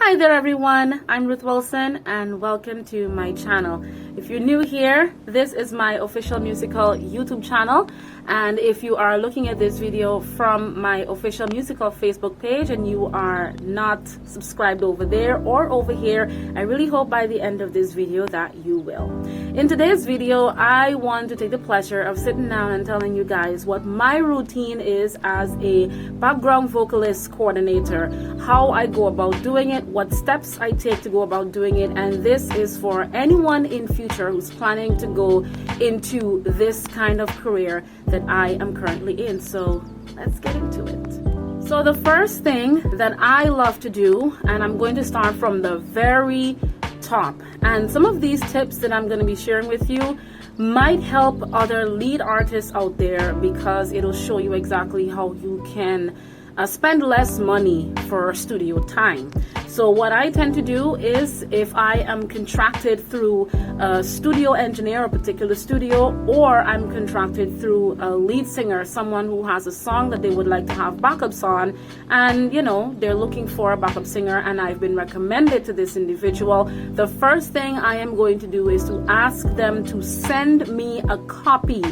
Hi there everyone, I'm Ruth Wilson and welcome to my channel. If you're new here, this is my official musical YouTube channel, and if you are looking at this video from my official musical Facebook page and you are not subscribed over there or over here, I really hope by the end of this video that you will. In today's video, I want to take the pleasure of sitting down and telling you guys what my routine is as a background vocalist coordinator, how I go about doing it, what steps I take to go about doing it, and this is for anyone in future who's planning to go into this kind of career that I am currently in. So let's get into it. So the first thing that I love to do, and I'm going to start from the very top, and some of these tips that I'm going to be sharing with you might help other lead artists out there because it'll show you exactly how you can spend less money for studio time. So what I tend to do is, if I am contracted through a studio engineer, a particular studio, or I'm contracted through a lead singer, someone who has a song that they would like to have backups on, and you know, they're looking for a backup singer and I've been recommended to this individual, the first thing I am going to do is to ask them to send me a copy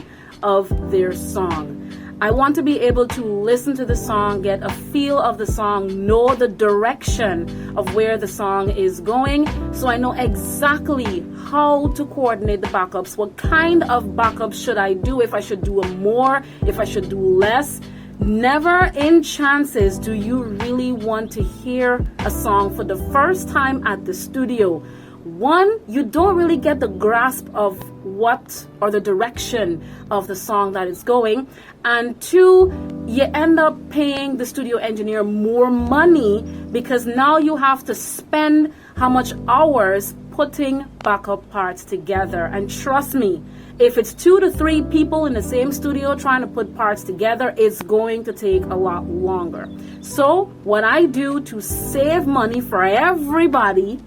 of their song. I want to be able to listen to the song, get a feel of the song, know the direction of where the song is going, so I know exactly how to coordinate the backups. What kind of backups should I do? If I should do more, if I should do less. Never in chances do you really want to hear a song for the first time at the studio. One, you don't really get the grasp of what or the direction of the song that is going, and two, you end up paying the studio engineer more money because now you have to spend how much hours putting backup parts together. And trust me, if it's 2 to 3 people in the same studio trying to put parts together, it's going to take a lot longer. So what I do to save money for everybody,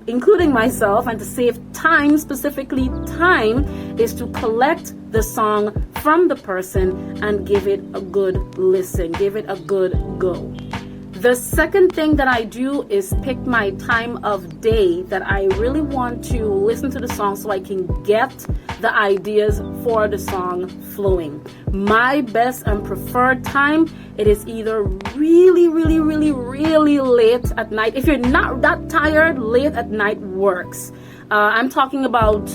including myself, and to save time, specifically time, is to collect the song from the person and give it a good listen, give it a good go. The second thing that I do is pick my time of day that I really want to listen to the song so I can get the ideas for the song flowing. My best and preferred time, it is either really late at night. If you're not that tired, late at night works. I'm talking about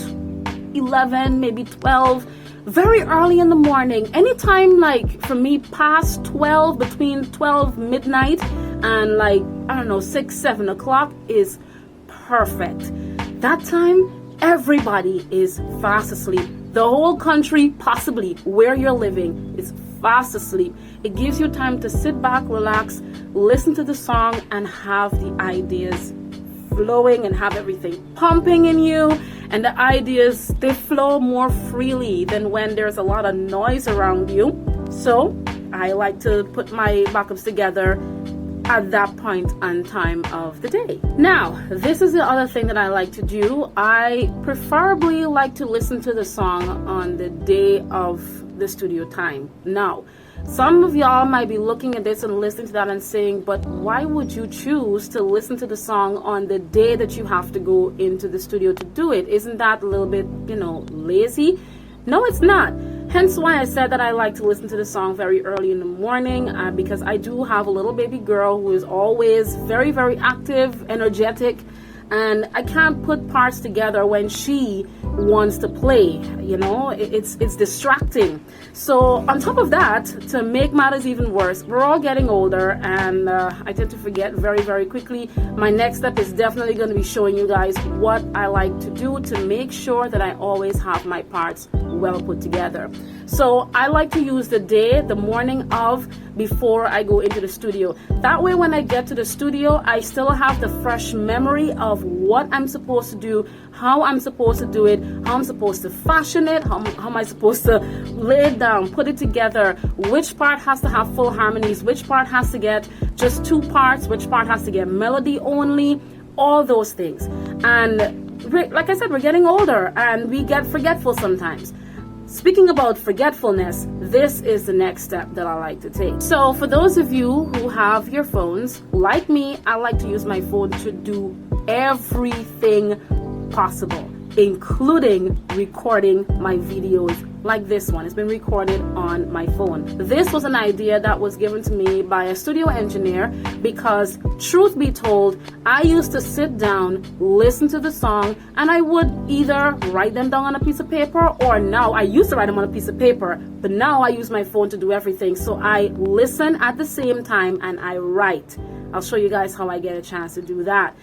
11, maybe 12, very early in the morning. Anytime, like for me, past 12, between 12 midnight and like, I don't know, 6, 7 o'clock is perfect. That time, everybody is fast asleep. The whole country, possibly where you're living, is fast asleep. It gives you time to sit back, relax, listen to the song, and have the ideas flowing and have everything pumping in you. And the ideas, they flow more freely than when there's a lot of noise around you. So I like to put my backups together at that point and time of the day. Now, this is the other thing that I like to do. I preferably like to listen to the song on the day of the studio time. Now, some of y'all might be looking at this and listening to that and saying, but why would you choose to listen to the song on the day that you have to go into the studio to do it? Isn't that a little bit, lazy? No, it's not. Hence why I said that I like to listen to the song very early in the morning, because I do have a little baby girl who is always very active, energetic, and I can't put parts together when she wants to play. It's distracting. So on top of that, to make matters even worse, we're all getting older, and I tend to forget very quickly. My next step is definitely going to be showing you guys what I like to do to make sure that I always have my parts well put together. So I like to use the morning of, before I go into the studio. That way when I get to the studio, I still have the fresh memory of what I'm supposed to do, how I'm supposed to do it, how I'm supposed to fashion it, how am I supposed to lay it down, put it together, which part has to have full harmonies, which part has to get just 2 parts, which part has to get melody only, all those things. And like I said, we're getting older and we get forgetful sometimes. speaking about forgetfulness, this is the next step that I like to take. So for those of you who have your phones, like me, I like to use my phone to do everything possible, including recording my videos like this one. It's been recorded on my phone. This was an idea that was given to me by a studio engineer because, truth be told, I used to sit down, listen to the song, and I would either write them down on a piece of paper, or now I used to write them on a piece of paper, but now I use my phone to do everything. So I listen at the same time and I write. I'll show you guys how I get a chance to do that.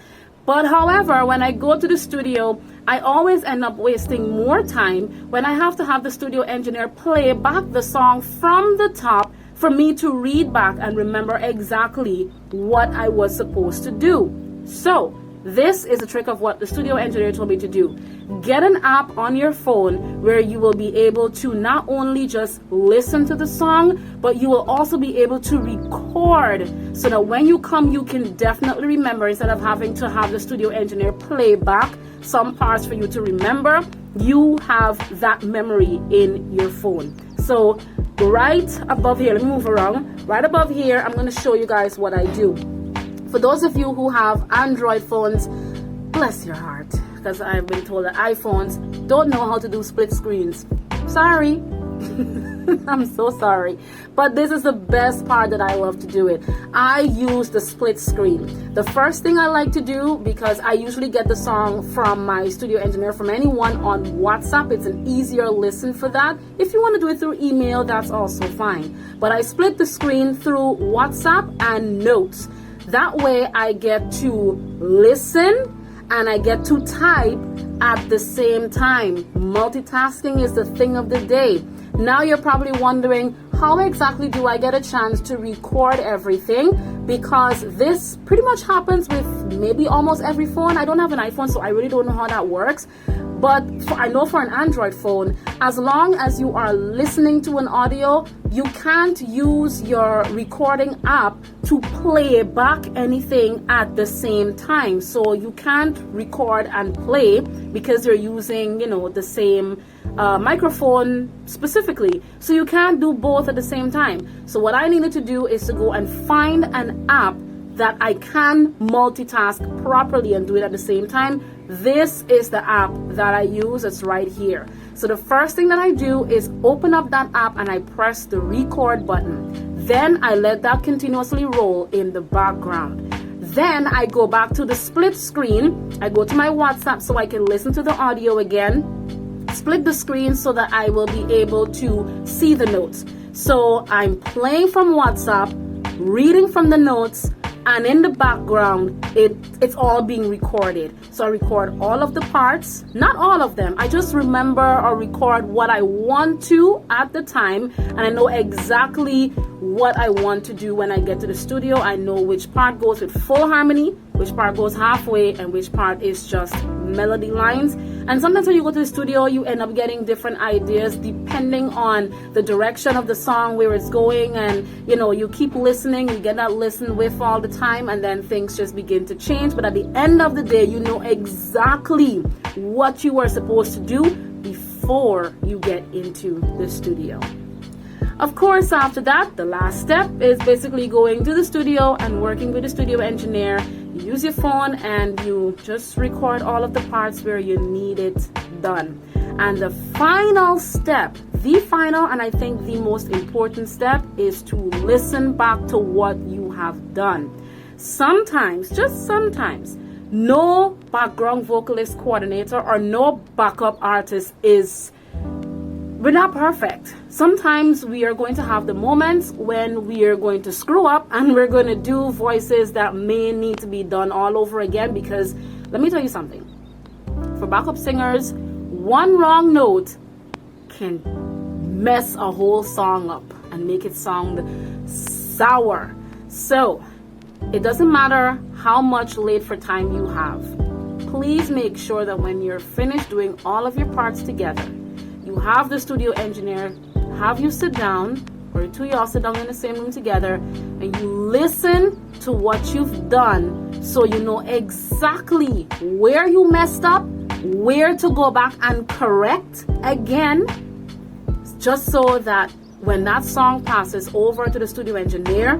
But however, when I go to the studio, I always end up wasting more time when I have to have the studio engineer play back the song from the top for me to read back and remember exactly what I was supposed to do. So this is a trick of what the studio engineer told me to do. Get an app on your phone where you will be able to not only just listen to the song, but you will also be able to record, so that when you come, you can definitely remember, instead of having to have the studio engineer play back some parts for you to remember. You have that memory in your phone. So right above here, let me move around. Right above here, I'm going to show you guys what I do. For those of you who have Android phones, bless your heart, because I've been told that iPhones don't know how to do split screens. Sorry. I'm so sorry. But this is the best part that I love to do it. I use the split screen. The first thing I like to do, because I usually get the song from my studio engineer, from anyone on WhatsApp, it's an easier listen for that. If you want to do it through email, that's also fine. But I split the screen through WhatsApp and Notes. That way I get to listen and I get to type at the same time. Multitasking is the thing of the day. Now you're probably wondering, how exactly do I get a chance to record everything? Because this pretty much happens with maybe almost every phone. I don't have an iPhone, so I really don't know how that works. But I know for an Android phone, as long as you are listening to an audio, you can't use your recording app to play back anything at the same time. So you can't record and play because you're using, the same microphone specifically. So you can't do both at the same time. So what I needed to do is to go and find an app that I can multitask properly and do it at the same time. This is the app that I use. It's right here. So the first thing that I do is open up that app and I press the record button. Then I let that continuously roll in the background. Then I go back to the split screen. I go to my WhatsApp so I can listen to the audio again. Split the screen so that I will be able to see the notes. So I'm playing from WhatsApp, reading from the notes, and in the background it's all being recorded. So I record all of the parts, not all of them. I just remember or record what I want to at the time, and I know exactly what I want to do when I get to the studio. I know which part goes with full harmony, which part goes halfway, and which part is just melody lines. And sometimes when you go to the studio, you end up getting different ideas depending on the direction of the song, where it's going, and you keep listening, you get that listen with all the time, and then things just begin to change. But at the end of the day, you know exactly what you are supposed to do before you get into the studio. Of course, after that, the last step is basically going to the studio and working with the studio engineer. You use your phone and you just record all of the parts where you need it done. And the final step, the final and I think the most important step, is to listen back to what you have done. Sometimes, just sometimes, no background vocalist coordinator or no backup artist we're not perfect. Sometimes we are going to have the moments when we are going to screw up and we're going to do voices that may need to be done all over again, because let me tell you something. For backup singers, one wrong note can mess a whole song up and make it sound sour. So it doesn't matter how much laid for time you have. Please make sure that when you're finished doing all of your parts together, you have the studio engineer have you sit down, or two y'all sit down in the same room together, and you listen to what you've done so you know exactly where you messed up, where to go back and correct again, just so that when that song passes over to the studio engineer,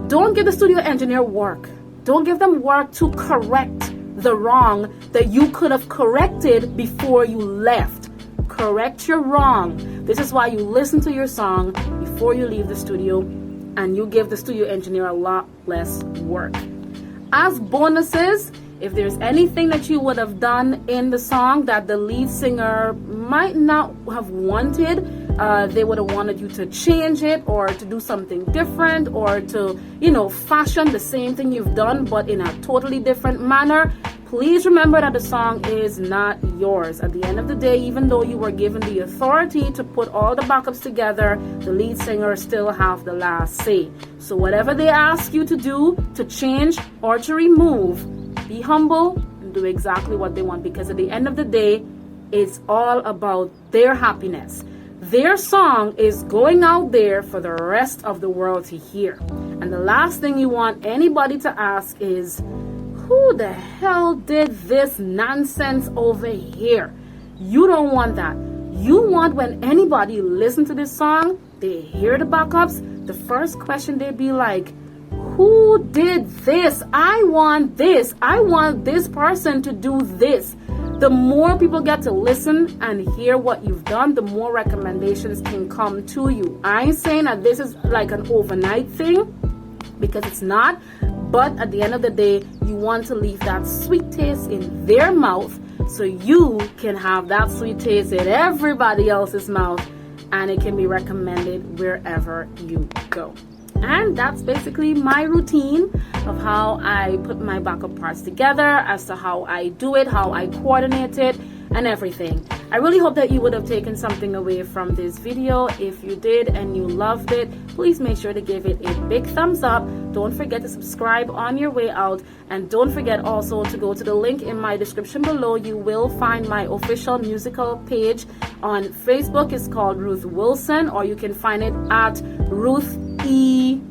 don't give the studio engineer work. Don't give them work to correct the wrong that you could have corrected before you left. Correct your wrong. This is why you listen to your song before you leave the studio, and you give the studio engineer a lot less work. As bonuses, if there's anything that you would have done in the song that the lead singer might not have wanted, they would have wanted you to change it or to do something different or to, fashion the same thing you've done but in a totally different manner, please remember that the song is not yours. At the end of the day, even though you were given the authority to put all the backups together, the lead singer still have the last say. So whatever they ask you to do, to change or to remove, be humble and do exactly what they want, because at the end of the day, it's all about their happiness. Their song is going out there for the rest of the world to hear. And the last thing you want anybody to ask is, who the hell did this nonsense over here? You don't want that. You want when anybody listens to this song, they hear the backups, the first question they'd be like, who did this? I want this. I want this person to do this. The more people get to listen and hear what you've done, the more recommendations can come to you. I ain't saying that this is like an overnight thing, because it's not. But at the end of the day, you want to leave that sweet taste in their mouth so you can have that sweet taste in everybody else's mouth, and it can be recommended wherever you go. And that's basically my routine of how I put my backup parts together, as to how I do it, how I coordinate it, and everything. I really hope that you would have taken something away from this video. If you did and you loved it, please make sure to give it a big thumbs up. Don't forget to subscribe on your way out, and don't forget also to go to the link in my description below. You will find my official musical page on Facebook. It's called Ruth Wilson, or you can find it at Ruthie E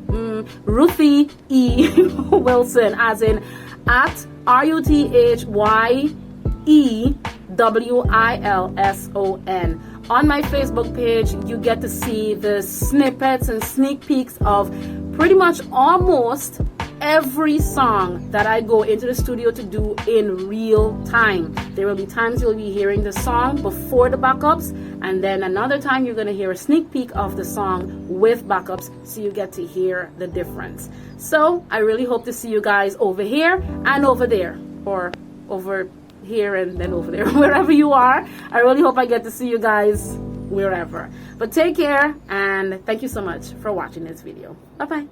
Wilson, as in at RUTHYEWILSON. On my Facebook page, you get to see the snippets and sneak peeks of pretty much almost every song that I go into the studio to do in real time. There will be times you'll be hearing the song before the backups, and then another time you're going to hear a sneak peek of the song with backups, so you get to hear the difference. So I really hope to see you guys over here and over there, or over here and then over there, wherever you are. I really hope I get to see you guys wherever. But take care, and thank you so much for watching this video. Bye bye.